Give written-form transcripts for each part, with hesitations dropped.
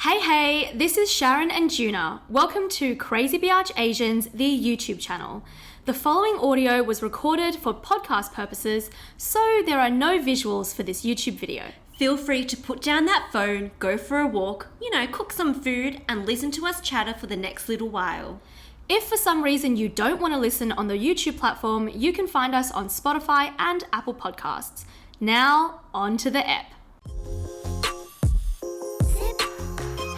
Hey, this is Sharon and Juna. Welcome to Crazy Biatch Asians, the YouTube channel. The following audio was recorded for podcast purposes, so there are no visuals for this YouTube video. Feel free to put down that phone, go for a walk, cook some food and listen to us chatter for the next little while. If for some reason you don't want to listen on the YouTube platform, you can find us on Spotify and Apple Podcasts. Now, on to the ep.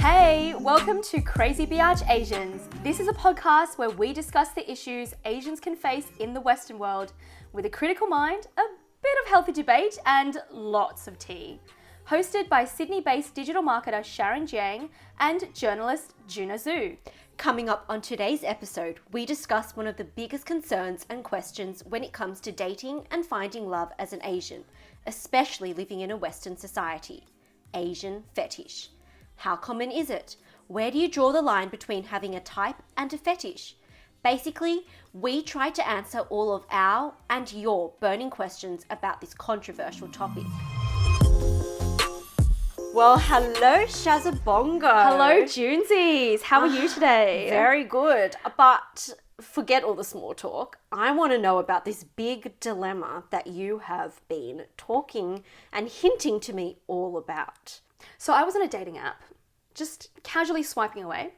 Hey, welcome to Crazy Biatch Asians. This is a podcast where we discuss the issues Asians can face in the Western world with a critical mind, a bit of healthy debate, and lots of tea. Hosted by Sydney-based digital marketer Sharon Jiang and journalist Juna Zhu. Coming up on today's episode, we discuss one of the biggest concerns and questions when it comes to dating and finding love as an Asian, especially living in a Western society: Asian fetish. How common is it? Where do you draw the line between having a type and a fetish? Basically, we try to answer all of our and your burning questions about this controversial topic. Well, hello, Shazabongo. Hello, Junesies. How are you today? Very good. But forget all the small talk. I want to know about this big dilemma that you have been talking and hinting to me all about. So I was on a dating app, just casually swiping away,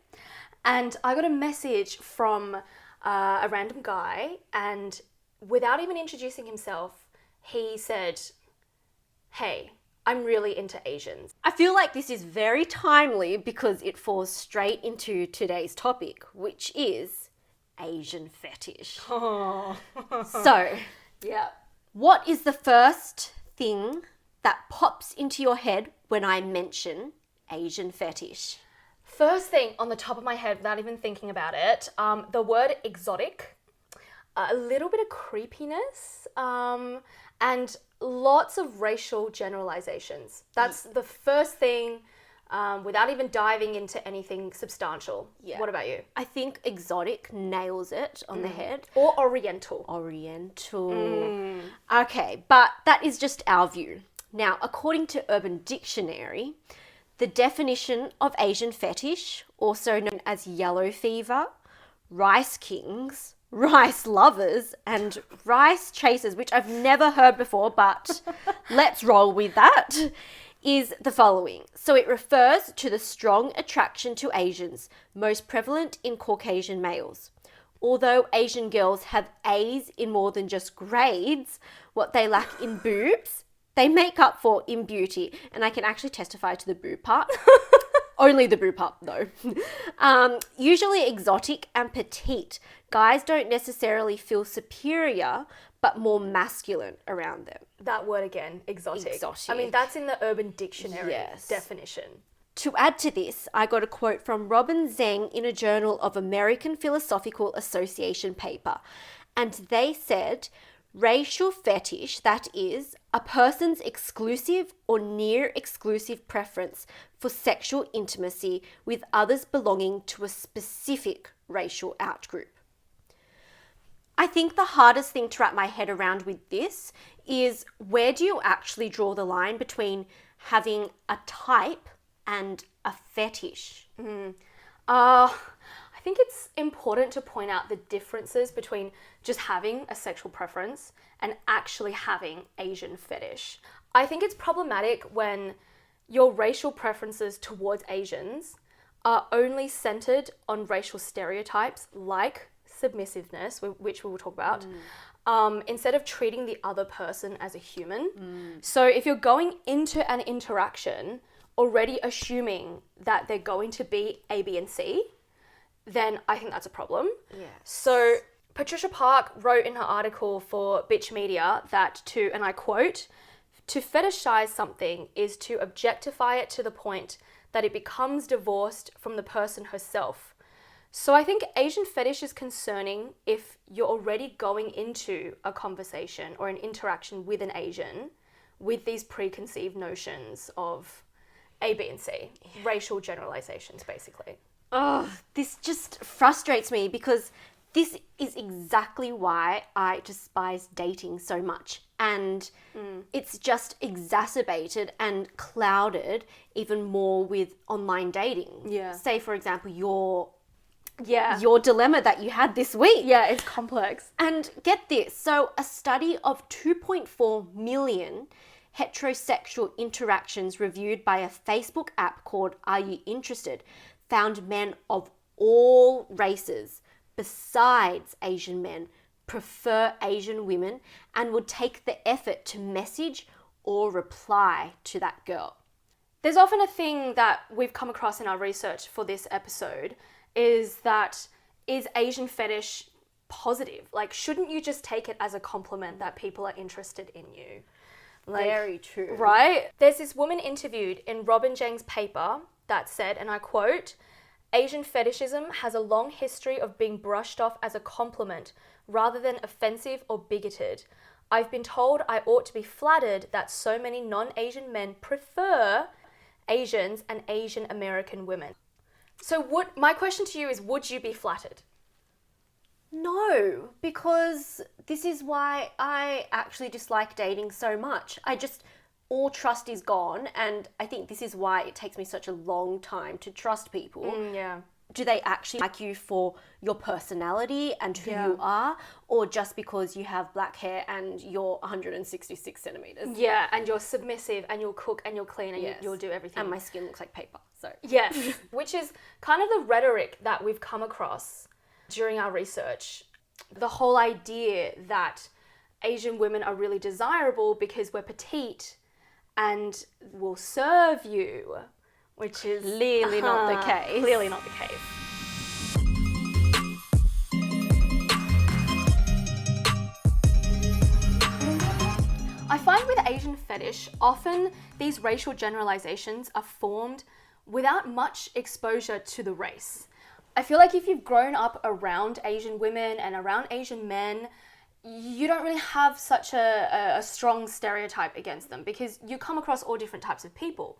and I got a message from a random guy, and without even introducing himself, he said, "Hey, I'm really into Asians." I feel like this is very timely because it falls straight into today's topic, which is Asian fetish. Oh. So, Yeah. what is the first thing that pops into your head when I mention Asian fetish? First thing on the top of my head, without even thinking about it, the word exotic, a little bit of creepiness, and lots of racial generalizations. That's the first thing, without even diving into anything substantial. Yeah. What about you? I think exotic nails it on the head. Or oriental. Oriental. Okay, but that is just our view. Now, according to Urban Dictionary, the definition of Asian fetish, also known as yellow fever, rice kings, rice lovers, and rice chasers, which I've never heard before, but let's roll with that, is the following. So it refers to the strong attraction to Asians, most prevalent in Caucasian males. Although Asian girls have A's in more than just grades, what they lack in boobs, they make up for in beauty. And I can actually testify to the boob part. Only the boob part, though. Usually exotic and petite. Guys don't necessarily feel superior, but more masculine around them. That word again, exotic. Exotic. I mean, that's in the Urban Dictionary Yes. definition. To add to this, I got a quote from Robin Zeng in a Journal of American Philosophical Association paper. And they said, racial fetish, that is, a person's exclusive or near exclusive preference for sexual intimacy with others belonging to a specific racial outgroup. I think the hardest thing to wrap my head around with this is, where do you actually draw the line between having a type and a fetish? I think it's important to point out the differences between just having a sexual preference and actually having Asian fetish. I think it's problematic when your racial preferences towards Asians are only centered on racial stereotypes like submissiveness, which we will talk about, instead of treating the other person as a human. So if you're going into an interaction already assuming that they're going to be A, B, and C, then I think that's a problem. Yes. So Patricia Park wrote in her article for Bitch Media that and I quote, "To fetishize something is to objectify it to the point that it becomes divorced from the person herself." So I think Asian fetish is concerning if you're already going into a conversation or an interaction with an Asian with these preconceived notions of A, B, and C, racial generalizations, basically. Oh, this just frustrates me because This is exactly why I despise dating so much. And it's just exacerbated and clouded even more with online dating. Yeah. Say, for example, your dilemma that you had this week. Yeah, it's complex. And get this. So a study of 2.4 million heterosexual interactions reviewed by a Facebook app called Are You Interested found men of all races besides Asian men prefer Asian women and would take the effort to message or reply to that girl. There's often a thing that we've come across in our research for this episode is Asian fetish positive? Like, shouldn't you just take it as a compliment that people are interested in you? Like, Very true. right? There's this woman interviewed in Robin Jang's paper that said, and I quote, Asian fetishism has a long history of being brushed off as a compliment rather than offensive or bigoted. I've been told I ought to be flattered that so many non-Asian men prefer Asians and Asian American women. So my question to you is, would you be flattered? No, because this is why I actually dislike dating so much. All trust is gone, and I think this is why it takes me such a long time to trust people. Yeah. Do they actually like you for your personality and who you are, or just because you have black hair and you're 166 centimeters? Yeah, and you're submissive and you'll cook and you'll clean and Yes. you'll do everything. And my skin looks like paper, so. Yes, which is kind of the rhetoric that we've come across during our research. The whole idea that Asian women are really desirable because we're petite and will serve you, which is Clearly not the case. Clearly not the case. I find with Asian fetish, often these racial generalizations are formed without much exposure to the race. I feel like if you've grown up around Asian women and around Asian men, you don't really have such a strong stereotype against them because you come across all different types of people.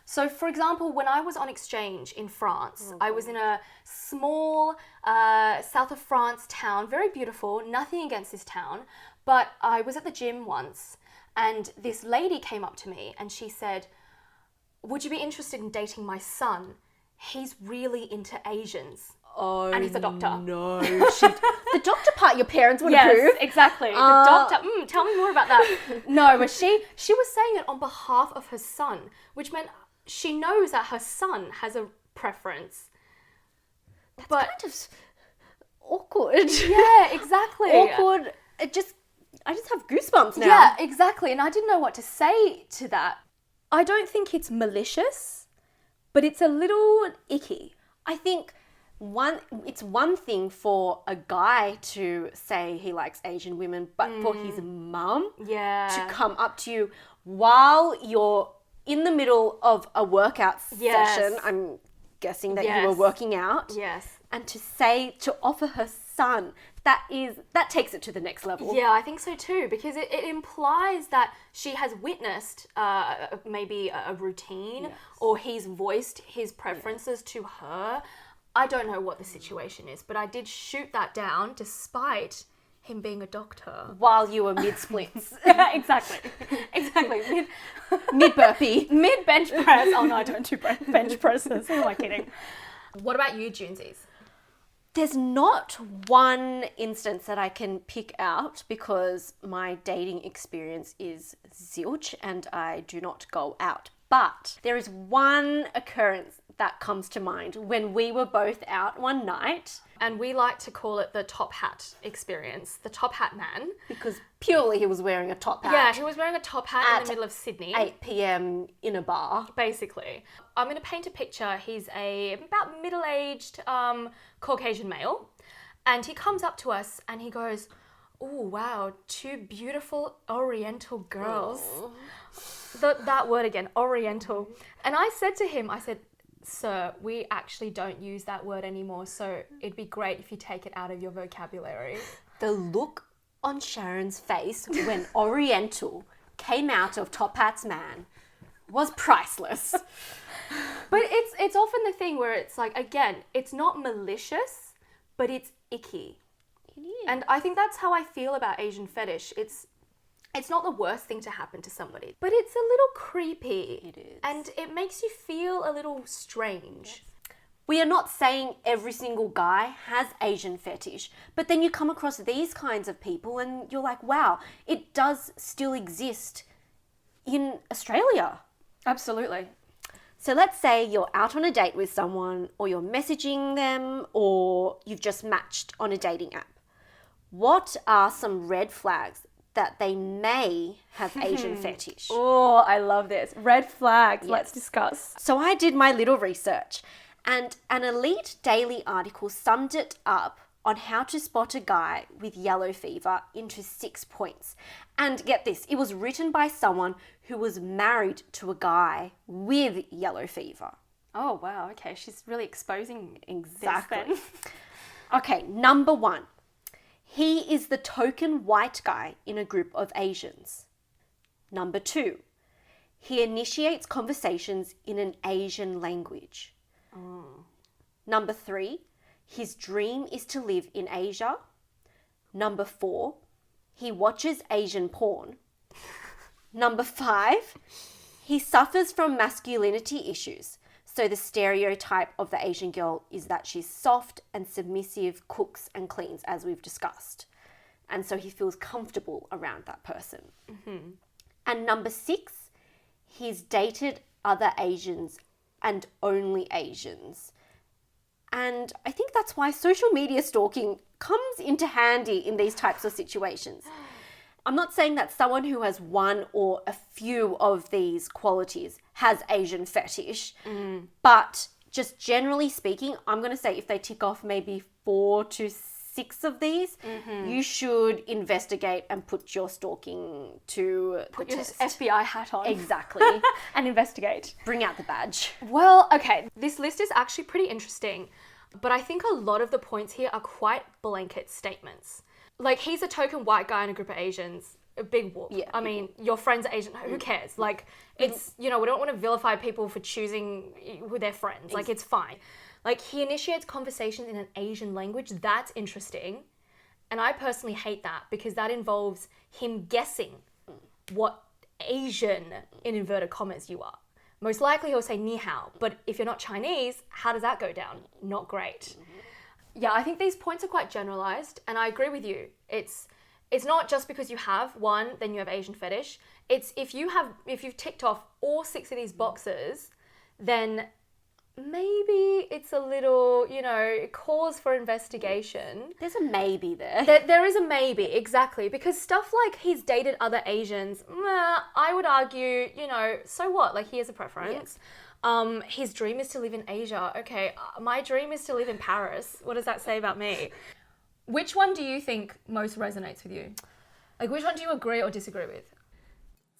So, for example, when I was on exchange in France, I was in a small south of France town, very beautiful, nothing against this town, but I was at the gym once and this lady came up to me and she said, would you be interested in dating my son? He's really into Asians. Oh, and he's a doctor. No, the doctor part your parents would Yes, approve. exactly. The doctor. Tell me more about that. No, but she was saying it on behalf of her son, which meant she knows that her son has a preference. That's kind of awkward. Yeah, exactly. Awkward. I just have goosebumps now. Yeah, exactly. And I didn't know what to say to that. I don't think it's malicious, but it's a little icky. I think it's one thing for a guy to say he likes Asian women, but for his mum to come up to you while you're in the middle of a workout session, I'm guessing that you were working out, and to offer her son, that takes it to the next level. Yeah, I think so too, because it implies that she has witnessed maybe a routine or he's voiced his preferences to her. I don't know what the situation is, but I did shoot that down despite him being a doctor. While you were mid-splits. Exactly. Mid-burpee. Mid-bench press. Oh no, I don't do bench presses. Who am I kidding? What about you, Junesies? There's not one instance that I can pick out because my dating experience is zilch and I do not go out. But there is one occurrence that comes to mind when we were both out one night. And we like to call it the top hat experience, the top hat man. Because purely he was wearing a top hat. Yeah, he was wearing a top hat in the middle of Sydney. 8 p.m. in a bar. Basically. I'm going to paint a picture. He's about middle-aged Caucasian male. And he comes up to us and he goes, oh, wow, two beautiful Oriental girls. That word again, Oriental. And I said to him, sir, we actually don't use that word anymore, so it'd be great if you take it out of your vocabulary. The look on Sharon's face when Oriental came out of Top Hat's man was priceless. But it's often the thing where it's like, again, it's not malicious, but it's icky. It is. And I think that's how I feel about Asian fetish. It's not the worst thing to happen to somebody, but it's a little creepy. It is. And it makes you feel a little strange. We are not saying every single guy has Asian fetish, but then you come across these kinds of people and you're like, wow, it does still exist in Australia. Absolutely. So let's say you're out on a date with someone, or you're messaging them, or you've just matched on a dating app. What are some red flags that they may have Asian fetish? Oh, I love this. Red flags. Yes. Let's discuss. So I did my little research, and an Elite Daily article summed it up on how to spot a guy with yellow fever into 6 points. And get this, it was written by someone who was married to a guy with yellow fever. Oh, wow. Okay. She's really exposing Exactly. this then. Okay, number 1. He is the token white guy in a group of Asians. Number 2. He initiates conversations in an Asian language. Number 3. His dream is to live in Asia. Number 4. He watches Asian porn. Number 5. He suffers from masculinity issues. So the stereotype of the Asian girl is that she's soft and submissive, cooks and cleans, as we've discussed. And so he feels comfortable around that person. Mm-hmm. And number 6, he's dated other Asians and only Asians. And I think that's why social media stalking comes into handy in these types of situations. I'm not saying that someone who has one or a few of these qualities has Asian fetish, but just generally speaking, I'm going to say if they tick off maybe 4 to 6 of these, you should investigate and put your stalking to Put the your test. FBI hat on. Exactly. And investigate. Bring out the badge. Well, okay, this list is actually pretty interesting, but I think a lot of the points here are quite blanket statements. Like, he's a token white guy in a group of Asians. A big whoop. Yeah, I mean, your friends are Asian. Who cares? Like, it's, you know, we don't want to vilify people for choosing who they're friends. Like, it's fine. Like, he initiates conversations in an Asian language. That's interesting. And I personally hate that because that involves him guessing what Asian, in inverted commas, you are. Most likely he'll say ni hao, but if you're not Chinese, how does that go down? Not great. Yeah, I think these points are quite generalized, and I agree with you. It's not just because you have one, then you have Asian fetish. It's if you've ticked off all 6 of these boxes, then maybe it's a little, you know, cause for investigation. There's a maybe there. There is a maybe, exactly. Because stuff like he's dated other Asians, I would argue, you know, so what? Like, he has a preference. His dream is to live in Asia. Okay, my dream is to live in Paris. What does that say about me? Which one do you think most resonates with you? Like, which one do you agree or disagree with?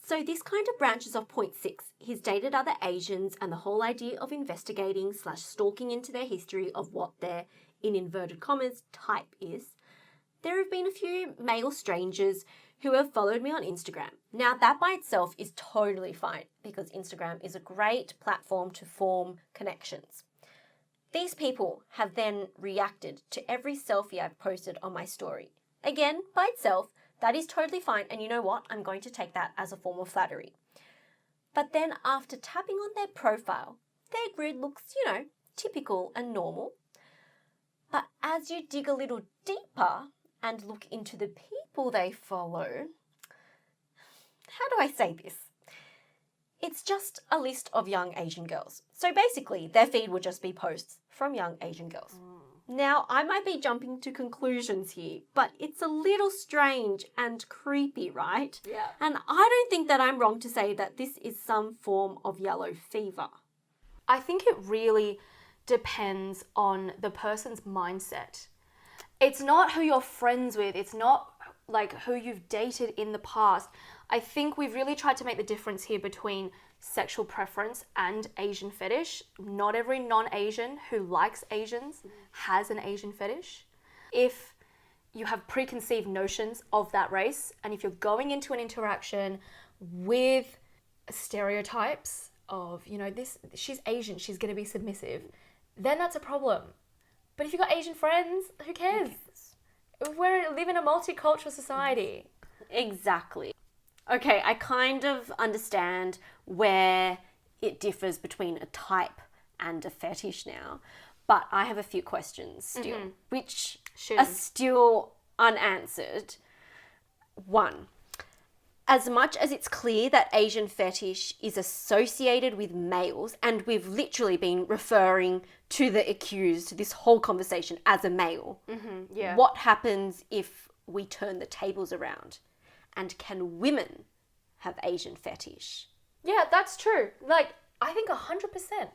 So this kind of branches off point 6. He's dated other Asians, and the whole idea of investigating / stalking into their history of what their, in inverted commas, type is. There have been a few male strangers who have followed me on Instagram. Now, that by itself is totally fine because Instagram is a great platform to form connections. These people have then reacted to every selfie I've posted on my story. Again, by itself, that is totally fine, and you know what? I'm going to take that as a form of flattery. But then after tapping on their profile, their grid looks, you know, typical and normal. But as you dig a little deeper and look into the people they follow, how do I say this? It's just a list of young Asian girls. So basically, their feed would just be posts from young Asian girls. Now, I might be jumping to conclusions here, but it's a little strange and creepy, right? Yeah. And I don't think that I'm wrong to say that this is some form of yellow fever. I think it really depends on the person's mindset. It's not who you're friends with. It's not like who you've dated in the past. I think we've really tried to make the difference here between sexual preference and Asian fetish. Not every non-Asian who likes Asians has an Asian fetish. If you have preconceived notions of that race, and if you're going into an interaction with stereotypes of, you know, she's Asian, she's going to be submissive, then that's a problem. But if you've got Asian friends, who cares? We live in a multicultural society. Exactly. Okay, I kind of understand where it differs between a type and a fetish now, but I have a few questions still, which Shoot are 'em. still unanswered. One, as much as it's clear that Asian fetish is associated with males, and we've literally been referring to the accused this whole conversation as a male, Yeah. what happens if we turn the tables around? And can women have Asian fetish? Yeah, that's true. Like, I think 100%.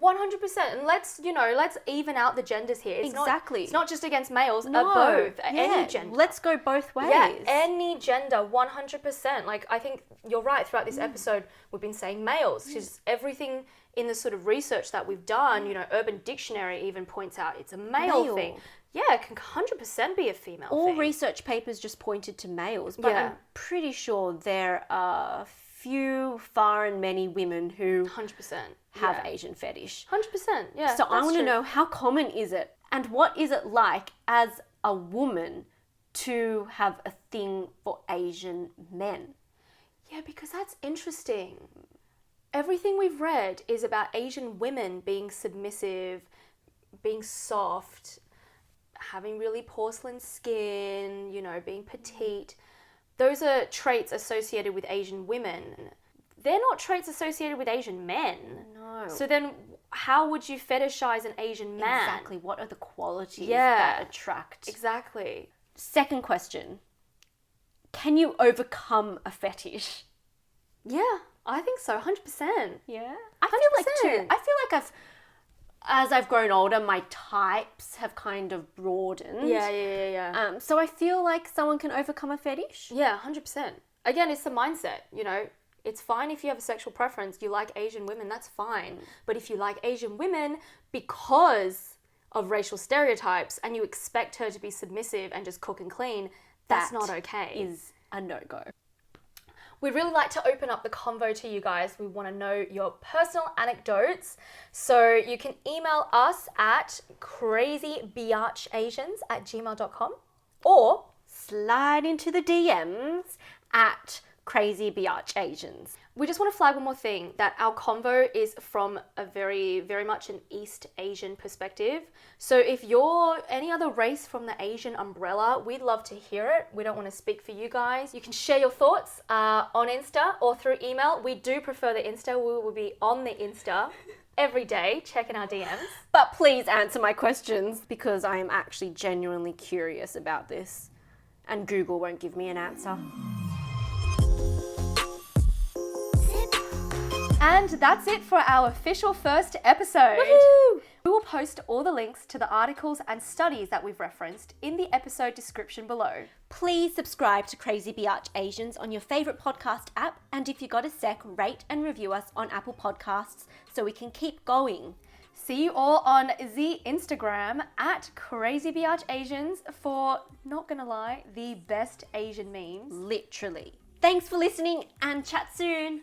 100%. And let's even out the genders here. It's Exactly. It's not just against males, No, both. yeah, Any gender. Let's go both ways. Yeah, any gender, 100%. Like, I think you're right. Throughout this episode, we've been saying males, because everything in the sort of research that we've done, Urban Dictionary even points out it's a male thing. Yeah, it can 100% be a female All thing. research papers just pointed to males, but Yeah. I'm pretty sure there are few, far and many women who 100%. have yeah. Asian fetish. 100%. Yeah. So I that's want to true. know, how common is it? And what is it like as a woman to have a thing for Asian men? Yeah, because that's interesting. Everything we've read is about Asian women being submissive, being soft, having really porcelain skin, being petite. Those are traits associated with Asian women. They're not traits associated with Asian men. No. So then how would you fetishize an Asian man? Exactly. What are the qualities Yeah. that attract? Exactly. Second question. Can you overcome a fetish? Yeah, I think so, 100%. Yeah. I feel like too. 100%. I feel like as I've grown older, my types have kind of broadened. Yeah. So I feel like someone can overcome a fetish. Yeah, 100%. Again, it's the mindset, It's fine if you have a sexual preference, you like Asian women, that's fine. But if you like Asian women because of racial stereotypes and you expect her to be submissive and just cook and clean, that's not okay. Is a no-go. We'd really like to open up the convo to you guys. We want to know your personal anecdotes. So you can email us at crazybiatchasians@gmail.com or Slide into the DMs at Crazy Biatch Asians. we just want to flag one more thing, that our convo is from a very, very much an East Asian perspective. So if you're any other race from the Asian umbrella, we'd love to hear it. We don't want to speak for you guys. You can share your thoughts on Insta or through email. We do prefer the Insta. We will be on the Insta every day, checking our DMs. But please answer my questions, because I am actually genuinely curious about this, and Google won't give me an answer. And that's it for our official first episode. Woohoo! We will post all the links to the articles and studies that we've referenced in the episode description below. Please subscribe to Crazy Biatch Asians on your favourite podcast app, and if you got a sec, rate and review us on Apple Podcasts so we can keep going. See you all on the Instagram at crazybiatchasians for, not gonna lie, the best Asian memes. Literally. Thanks for listening, and chat soon.